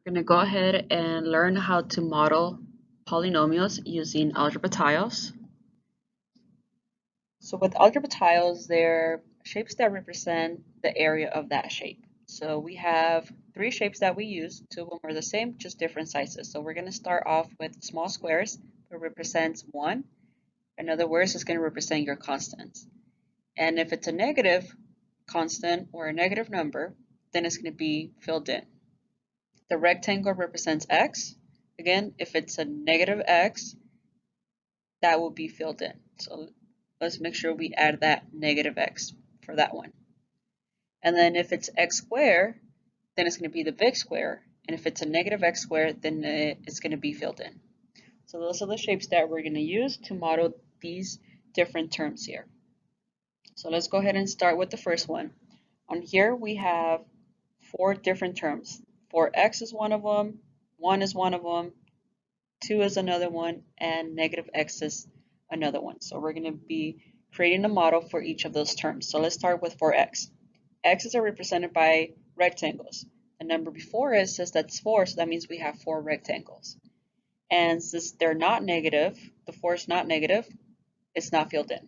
We're going to go ahead and learn how to model polynomials using algebra tiles. So with algebra tiles, they're shapes that represent the area of that shape. So we have three shapes that we use. Two of them are the same, just different sizes. So we're going to start off with small squares, that represents 1. In other words, it's going to represent your constants. And if it's a negative constant or a negative number, then it's going to be filled in. The rectangle represents x. Again, if it's a negative x, that will be filled in. So let's make sure we add that negative x for that one. And then if it's x squared, then it's going to be the big square. And if it's a negative x squared, then it's going to be filled in. So those are the shapes that we're going to use to model these different terms here. So let's go ahead and start with the first one. On here we have 4 different terms. 4x is one of them, 1 is one of them, 2 is another one, and negative x is another one. So we're going to be creating a model for each of those terms. So let's start with 4x. X's are represented by rectangles. The number before it says that's 4, so that means we have 4 rectangles. And since they're not negative, the 4 is not negative, it's not filled in.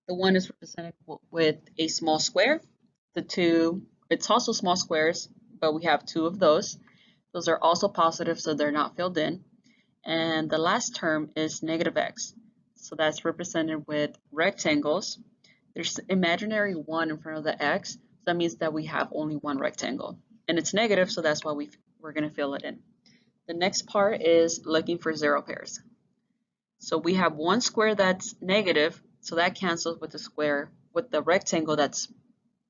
The 1 is represented with a small square. The 2, it's also small squares, but we have 2 of those. Those are also positive, so they're not filled in. And the last term is negative x. So that's represented with rectangles. There's imaginary 1 in front of the x. So that means that we have only one rectangle. And it's negative, so that's why we're going to fill it in. The next part is looking for 0 pairs. So we have one square that's negative, so that cancels with the square, with the rectangle that's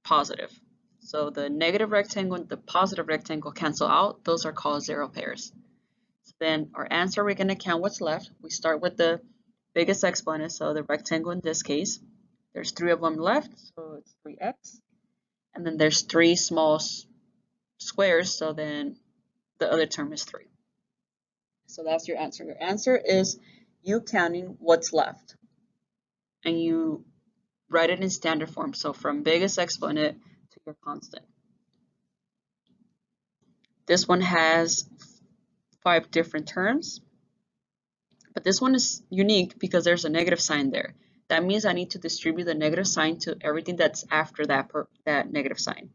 positive. So the negative rectangle and the positive rectangle cancel out. Those are called 0 pairs. So then our answer, we're going to count what's left. We start with the biggest exponent, so the rectangle in this case. There's 3 of them left, so it's 3x. And then there's 3 small squares, so then the other term is 3. So that's your answer. Your answer is you counting what's left. And you write it in standard form, so from biggest exponent to your constant. This one has 5 different terms, but this one is unique because there's a negative sign there. That means I need to distribute the negative sign to everything that's after that negative sign,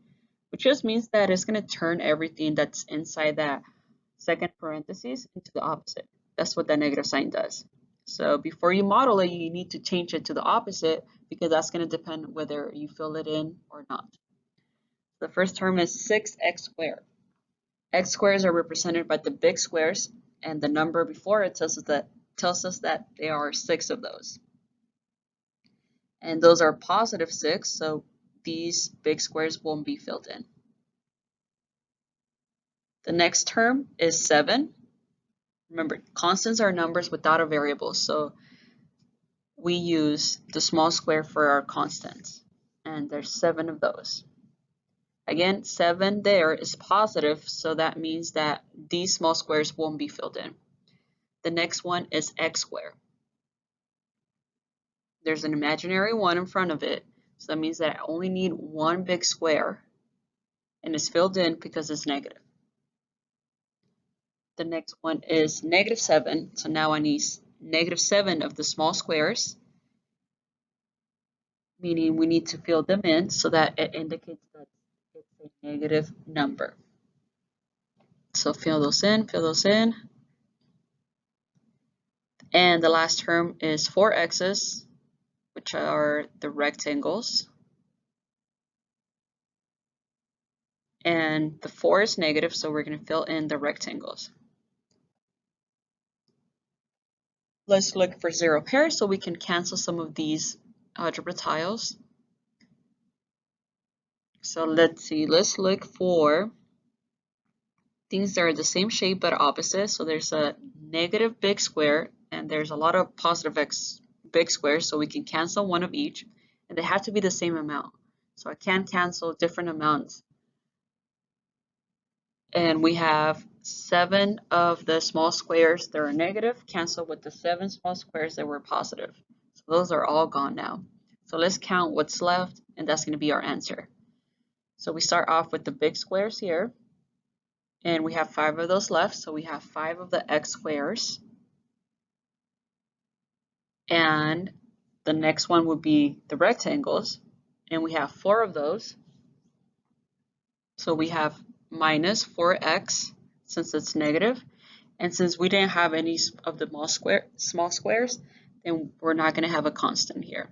which just means that it's going to turn everything that's inside that second parentheses into the opposite. That's what that negative sign does. So before you model it, you need to change it to the opposite because that's going to depend whether you fill it in or not. The first term is 6x squared. X squares are represented by the big squares, and the number before it tells us that there are 6 of those. And those are positive 6, so these big squares won't be filled in. The next term is 7. Remember, constants are numbers without a variable, so we use the small square for our constants, and there's 7 of those. Again, 7 there is positive, so that means that these small squares won't be filled in. The next one is x squared. There's an imaginary 1 in front of it, so that means that I only need one big square, and it's filled in because it's negative. The next one is negative 7, so now I need negative 7 of the small squares, meaning we need to fill them in so that it indicates that it's a negative number. So fill those in, fill those in. And the last term is 4x's, which are the rectangles. And the 4 is negative, so we're going to fill in the rectangles. Let's look for 0 pairs so we can cancel some of these algebra tiles. So let's see, let's look for things that are the same shape but opposite. So there's a negative big square and there's a lot of positive big squares, so we can cancel one of each, and they have to be the same amount. So I can't cancel different amounts. And we have 7 of the small squares that are negative cancel with the 7 small squares that were positive. So those are all gone now. So let's count what's left, and that's going to be our answer. So we start off with the big squares here. And we have 5 of those left, so we have 5 of the x squares. And the next one would be the rectangles, and we have 4 of those. So we have minus 4x since it's negative. And since we didn't have any of the small squares, then we're not going to have a constant here.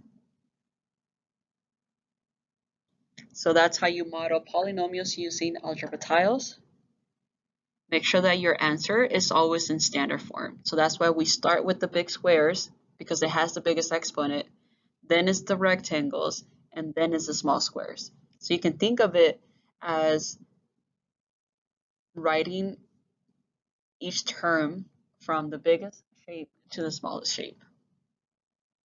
So that's how you model polynomials using algebra tiles. Make sure that your answer is always in standard form. So that's why we start with the big squares, because it has the biggest exponent, then it's the rectangles, and then it's the small squares. So you can think of it as writing each term from the biggest shape to the smallest shape.